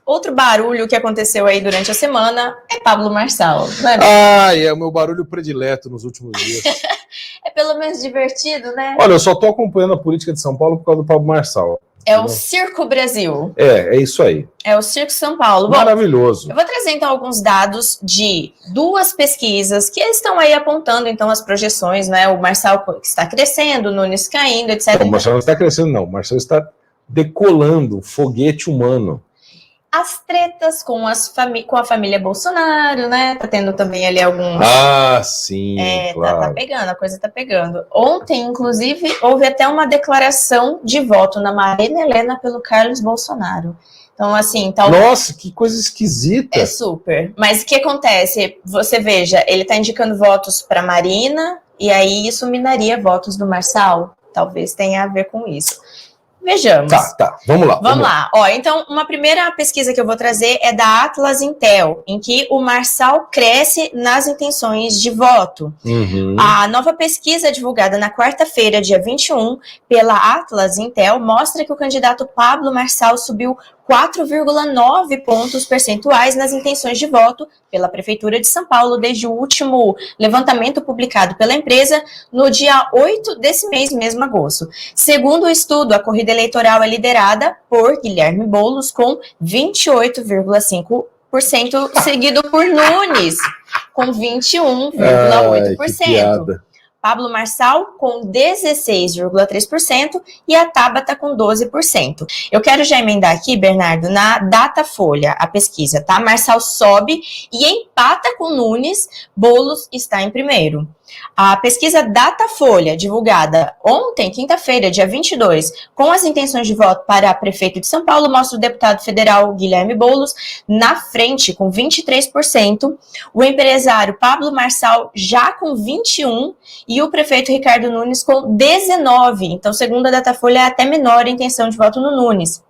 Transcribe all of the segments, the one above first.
Outro barulho que aconteceu aí durante a semana é Pablo Marçal, né? É o meu barulho predileto nos últimos dias. É pelo menos divertido, né? Olha, eu só tô acompanhando a política de São Paulo por causa do Pablo Marçal. É o Circo Brasil. É isso aí. É o Circo São Paulo. Bom, maravilhoso. Eu vou trazer então alguns dados de duas pesquisas que estão aí apontando então as projeções, né? O Marçal está crescendo, o Nunes caindo, etc. Não, o Marçal não está crescendo, não. O Marçal está decolando, foguete humano. As tretas com a família Bolsonaro, né? Tá tendo também ali alguns... sim, claro. Tá pegando, a coisa tá pegando. Ontem, inclusive, houve até uma declaração de voto na Marina Helena pelo Carlos Bolsonaro. Então, assim... Nossa, que coisa esquisita. É super. Mas o que acontece? Você veja, ele tá indicando votos para Marina, e aí isso minaria votos do Marçal. Talvez tenha a ver com isso. Vejamos. Tá. Vamos lá. Ó, então, uma primeira pesquisa que eu vou trazer é da Atlas Intel, em que o Marçal cresce nas intenções de voto. Uhum. A nova pesquisa divulgada na quarta-feira, dia 21, pela Atlas Intel, mostra que o candidato Pablo Marçal subiu 4,9 pontos percentuais nas intenções de voto pela Prefeitura de São Paulo desde o último levantamento publicado pela empresa no dia 8 desse mês, mesmo agosto. Segundo o estudo, a corrida eleitoral é liderada por Guilherme Boulos com 28,5%, seguido por Nunes com 21,8%. Pablo Marçal com 16,3% e a Tabata com 12%. Eu quero já emendar aqui, Bernardo, na Datafolha, a pesquisa, tá? Marçal sobe e empata com Nunes, Boulos está em primeiro. A pesquisa Datafolha, divulgada ontem, quinta-feira, dia 22, com as intenções de voto para prefeito de São Paulo, mostra o deputado federal Guilherme Boulos na frente, com 23%, o empresário Pablo Marçal já com 21%, e o prefeito Ricardo Nunes com 19%. Então, segundo a Datafolha, é até menor a intenção de voto no Nunes.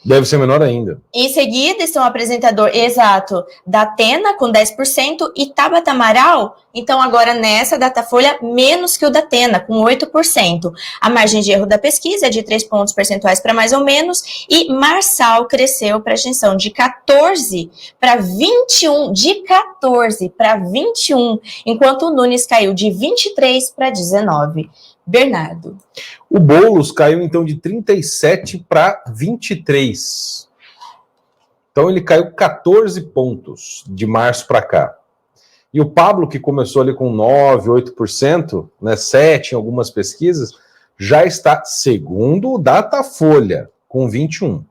Deve ser menor ainda. Em seguida, estão o apresentador exato da Atena, com 10%, e Tabata Amaral, então agora nessa Datafolha, menos que o da Atena, com 8%. A margem de erro da pesquisa é de 3 pontos percentuais para mais ou menos, e Marçal cresceu para a extensão de 14 para 21, enquanto o Nunes caiu de 23 para 19. Bernardo. O Boulos caiu, então, de 37 para 23. Então, ele caiu 14 pontos de março para cá. E o Pablo, que começou ali com 9%, 8%, né, 7% em algumas pesquisas, já está, segundo o Datafolha, com 21%.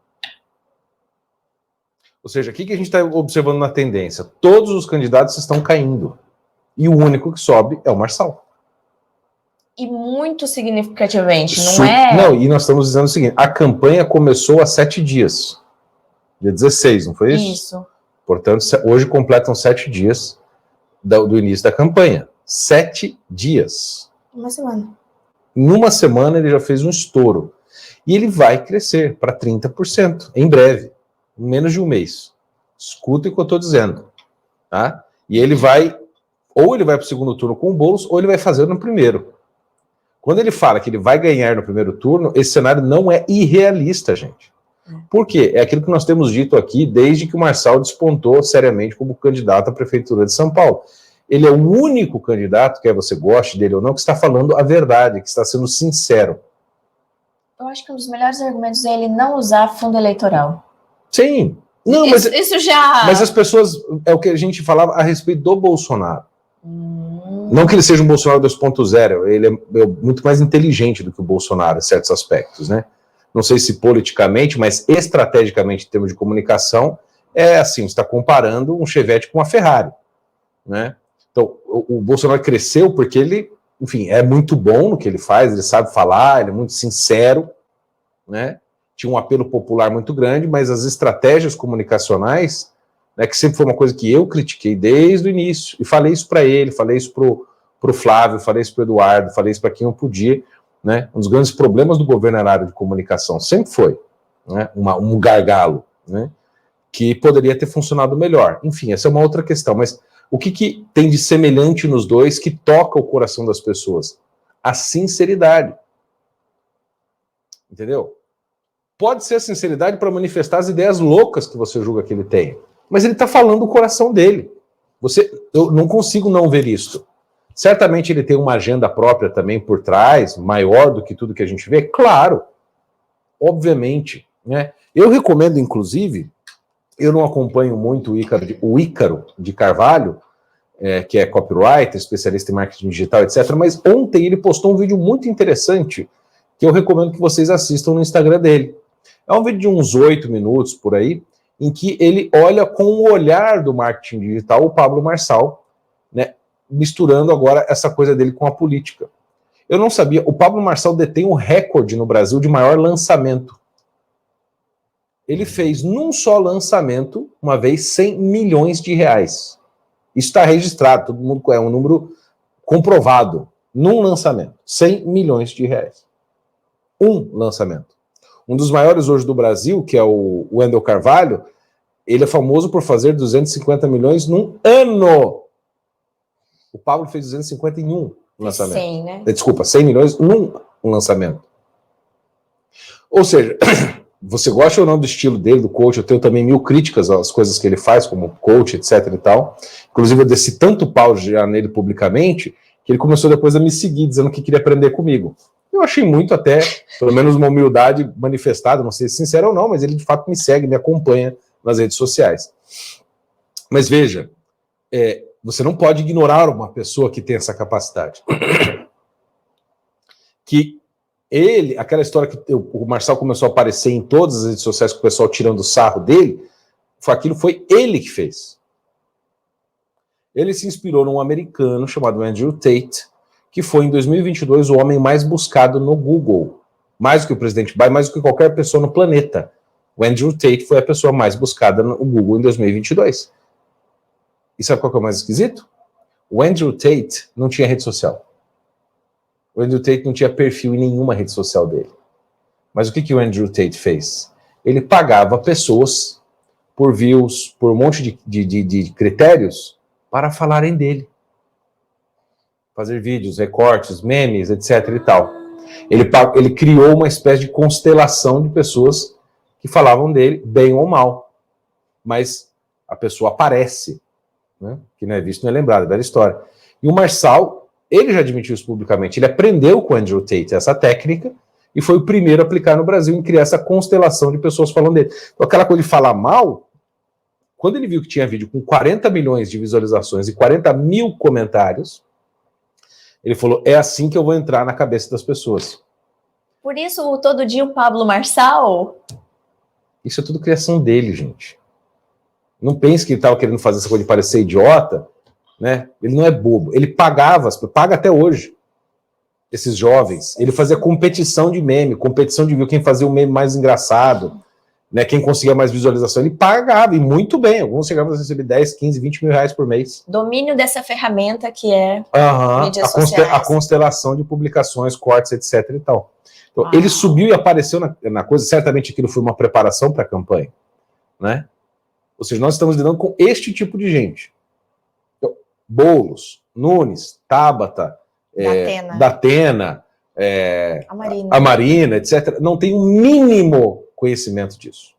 Ou seja, o que a gente está observando na tendência? Todos os candidatos estão caindo. E o único que sobe é o Marçal. E muito significativamente, não é? Não, e nós estamos dizendo o seguinte, a campanha começou há 7 dias. Dia 16, não foi isso? Isso. Portanto, hoje completam 7 dias do início da campanha. 7 dias. Uma semana. Em uma semana ele já fez um estouro. E ele vai crescer para 30% em breve, em menos de um mês. Escuta o que eu estou dizendo. Tá? E ele vai, ou ele vai para o segundo turno com o Boulos, ou ele vai fazer no primeiro. Quando ele fala que ele vai ganhar no primeiro turno, esse cenário não é irrealista, gente. Por quê? É aquilo que nós temos dito aqui desde que o Marçal despontou seriamente como candidato à Prefeitura de São Paulo. Ele é o único candidato, quer você goste dele ou não, que está falando a verdade, que está sendo sincero. Eu acho que um dos melhores argumentos é ele não usar fundo eleitoral. Sim. Não, isso já... Mas as pessoas... É o que a gente falava a respeito do Bolsonaro. Não que ele seja um Bolsonaro 2.0, ele é muito mais inteligente do que o Bolsonaro em certos aspectos, né? Não sei se politicamente, mas estrategicamente, em termos de comunicação, é assim, você está comparando um Chevette com uma Ferrari, né? Então, o Bolsonaro cresceu porque ele, enfim, é muito bom no que ele faz, ele sabe falar, ele é muito sincero, né? Tinha um apelo popular muito grande, mas as estratégias comunicacionais, né, que sempre foi uma coisa que eu critiquei desde o início, e falei isso para ele, falei isso para o Flávio, falei isso para o Eduardo, falei isso para quem eu podia, né? Um dos grandes problemas do governo na área de comunicação sempre foi, né, um gargalo, né, que poderia ter funcionado melhor. Enfim, essa é uma outra questão, mas o que tem de semelhante nos dois que toca o coração das pessoas? A sinceridade. Entendeu? Pode ser a sinceridade para manifestar as ideias loucas que você julga que ele tem. Mas ele está falando do coração dele. Eu não consigo não ver isso. Certamente ele tem uma agenda própria também por trás, maior do que tudo que a gente vê. Claro, obviamente. Né? Eu recomendo, inclusive, eu não acompanho muito o Ícaro de Carvalho, que é copywriter, especialista em marketing digital, etc. Mas ontem ele postou um vídeo muito interessante que eu recomendo que vocês assistam no Instagram dele. É um vídeo de uns 8 minutos por aí, em que ele olha com o olhar do marketing digital o Pablo Marçal, né, misturando agora essa coisa dele com a política. Eu não sabia, o Pablo Marçal detém o recorde no Brasil de maior lançamento. Ele fez num só lançamento, uma vez, 100 milhões de reais. Isso está registrado, todo mundo é um número comprovado. Num lançamento, 100 milhões de reais. Um lançamento. Um dos maiores hoje do Brasil, que é o Wendel Carvalho, ele é famoso por fazer 250 milhões num ano. O Pablo fez 250 em um lançamento. 100, né? Desculpa, 100 milhões num lançamento. Ou seja, você gosta ou não do estilo dele, do coach, eu tenho também 1000 críticas às coisas que ele faz como coach, etc e tal. Inclusive eu desci tanto pau já nele publicamente, que ele começou depois a me seguir, dizendo que queria aprender comigo. Eu achei muito até, pelo menos uma humildade manifestada, não sei se sincero ou não, mas ele de fato me segue, me acompanha nas redes sociais. Mas veja, você não pode ignorar uma pessoa que tem essa capacidade. Que ele, aquela história que o Marçal começou a aparecer em todas as redes sociais com o pessoal tirando o sarro dele, aquilo foi ele que fez. Ele se inspirou num americano chamado Andrew Tate, que foi em 2022 o homem mais buscado no Google. Mais do que o presidente Biden, mais do que qualquer pessoa no planeta. O Andrew Tate foi a pessoa mais buscada no Google em 2022. E sabe qual que é o mais esquisito? O Andrew Tate não tinha rede social. O Andrew Tate não tinha perfil em nenhuma rede social dele. Mas o que o Andrew Tate fez? Ele pagava pessoas por views, por um monte de critérios para falarem dele. Fazer vídeos, recortes, memes, etc e tal. Ele criou uma espécie de constelação de pessoas que falavam dele, bem ou mal. Mas a pessoa aparece, né? Que não é visto, não é lembrado, é velha história. E o Marçal, ele já admitiu isso publicamente, ele aprendeu com o Andrew Tate essa técnica e foi o primeiro a aplicar no Brasil em criar essa constelação de pessoas falando dele. Então, aquela coisa de falar mal, quando ele viu que tinha vídeo com 40 milhões de visualizações e 40 mil comentários, ele falou, é assim que eu vou entrar na cabeça das pessoas. Por isso, todo dia o Pablo Marçal... Isso é tudo criação dele, gente. Não pense que ele estava querendo fazer essa coisa de parecer idiota, né? Ele não é bobo. Ele paga até hoje, esses jovens. Ele fazia competição de meme, competição de quem fazia o meme mais engraçado, né? Quem conseguia mais visualização. Ele pagava, e muito bem. Alguns chegavam a receber 10, 15, 20 mil reais por mês. Domínio dessa ferramenta que é mídias sociais. A constelação de publicações, cortes, etc e tal. Então, ele subiu e apareceu na coisa. Certamente aquilo foi uma preparação para a campanha, né? Ou seja, nós estamos lidando com este tipo de gente. Então, Boulos, Nunes, Tabata, Datena, a Marina, etc., não tem o mínimo conhecimento disso.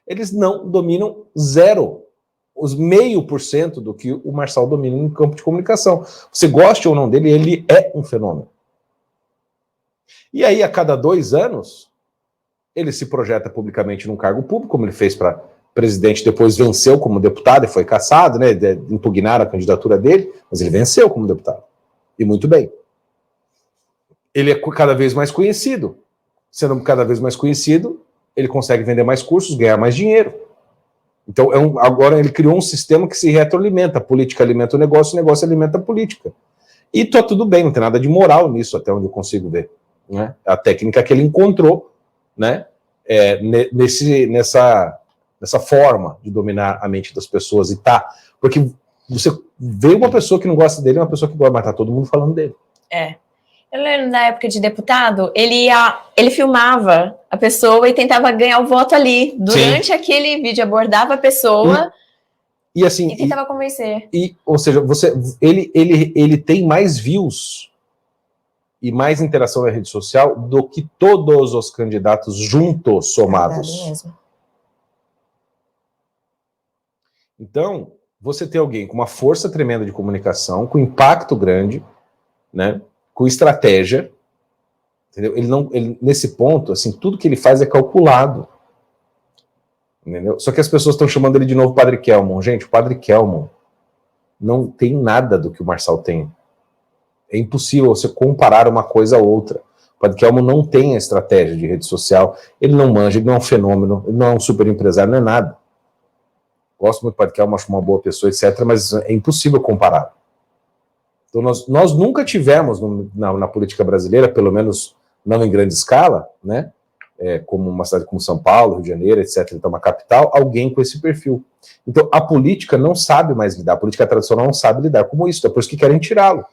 Eles não dominam zero, os 0,5% do que o Marçal domina no campo de comunicação. Você goste ou não dele, ele é um fenômeno. E aí, a cada 2 anos, ele se projeta publicamente num cargo público, como ele fez para presidente, depois venceu como deputado e foi cassado, né? Impugnaram a candidatura dele, mas ele venceu como deputado. E muito bem. Ele é cada vez mais conhecido. Sendo cada vez mais conhecido, ele consegue vender mais cursos, ganhar mais dinheiro. Então, agora ele criou um sistema que se retroalimenta. A política alimenta o negócio alimenta a política. E tá tudo bem, não tem nada de moral nisso, até onde eu consigo ver. Né? A técnica que ele encontrou, né? Nessa forma de dominar a mente das pessoas. Porque você vê uma pessoa que não gosta dele, uma pessoa que gosta, mas tá todo mundo falando dele. Eu lembro da época de deputado, ele filmava a pessoa e tentava ganhar o voto ali. Durante aquele vídeo, abordava a pessoa e assim, tentava convencer. Ou seja, ele tem mais views e mais interação na rede social do que todos os candidatos juntos, somados. Verdade mesmo. Então, você tem alguém com uma força tremenda de comunicação, com impacto grande, né, com estratégia, entendeu? Ele, nesse ponto, assim, tudo que ele faz é calculado. Entendeu? Só que as pessoas estão chamando ele de novo Padre Kelmon. Gente, o Padre Kelmon não tem nada do que o Marçal tem. É impossível você comparar uma coisa a outra. O Padre Kelmon não tem a estratégia de rede social, ele não manja, ele não é um fenômeno, ele não é um super empresário, não é nada. Gosto muito do Padre Kelmon, acho uma boa pessoa, etc., mas é impossível comparar. Então nós nunca tivemos na política brasileira, pelo menos não em grande escala, né, como uma cidade como São Paulo, Rio de Janeiro, etc., então uma capital, alguém com esse perfil. Então a política não sabe mais lidar, a política tradicional não sabe lidar com isso, é por isso que querem tirá-lo,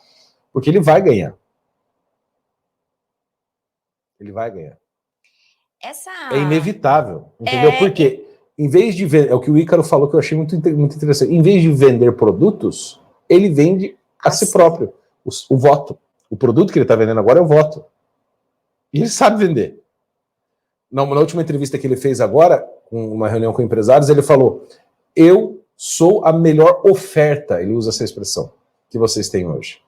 porque ele vai ganhar. Ele vai ganhar. É inevitável, entendeu? Porque em vez de vender, é o que o Ícaro falou que eu achei muito interessante, em vez de vender produtos, ele vende a si próprio o voto. O produto que ele está vendendo agora é o voto. E ele sabe vender. Na última entrevista que ele fez agora, com uma reunião com empresários, ele falou: eu sou a melhor oferta, ele usa essa expressão, que vocês têm hoje.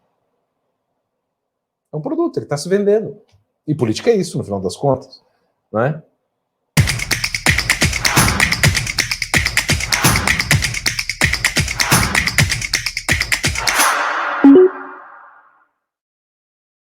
É um produto, ele está se vendendo. E política é isso, no final das contas. Não é?